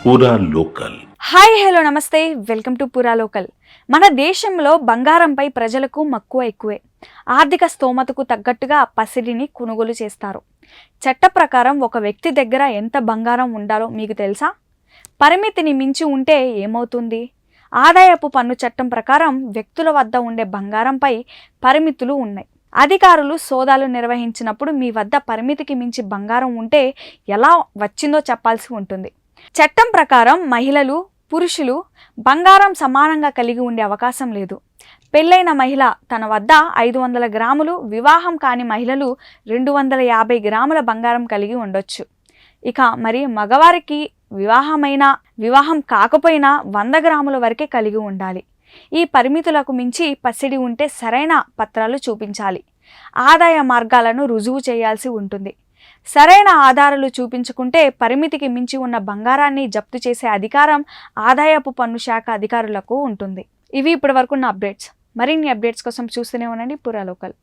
పూరా local. Hi hello నమస్తే, welcome to పూరా లోకల్. మన దేశంలో బంగారంపై ప్రజలకు మక్కువ ఎక్కువే. ఆర్థిక స్తోమతకు తగ్గట్టుగా పసిడిని కొనుగోలు చేస్తారు. చట్ట ప్రకారం ఒక వ్యక్తి దగ్గర ఎంత బంగారం ఉండాలో మీకు తెలుసా? పరిమితిని మించి ఉంటే ఏమవుతుంది? ఆదాయపు పన్ను చట్టం ప్రకారం వ్యక్తుల వద్ద ఉండే బంగారంపై పరిమితులు ఉన్నాయి. అధికారులు సోదాలు నిర్వహించినప్పుడు మీ వద్ద పరిమితికి మించి బంగారం ఉంటే ఎలా వచ్చిందో చెప్పాల్సి ఉంటుంది. చట్టం ప్రకారం మహిళలు, పురుషులు బంగారం సమానంగా కలిగి ఉండే అవకాశం లేదు. పెళ్ళైన మహిళ తన వద్ద 500 గ్రాములు, వివాహం కాని మహిళలు 250 గ్రాముల బంగారం కలిగి ఉండొచ్చు. ఇక మరి మగవారికి వివాహం కాకపోయినా 100 గ్రాముల వరకే కలిగి ఉండాలి. ఈ పరిమితులకు మించి పసిడి ఉంటే సరైన పత్రాలు చూపించాలి. ఆదాయ మార్గాలను రుజువు చేయాల్సి ఉంటుంది. సరైన ఆధారాలు చూపించుకుంటే పరిమితికి మించి ఉన్న బంగారాన్ని జప్తు చేసే అధికారం ఆదాయపు పన్ను శాఖ అధికారులకు ఉంటుంది. ఇవి ఇప్పటి వరకు ఉన్న అప్డేట్స్. మరిన్ని అప్డేట్స్ కోసం చూస్తూనే ఉండండి పూరా లోకల్.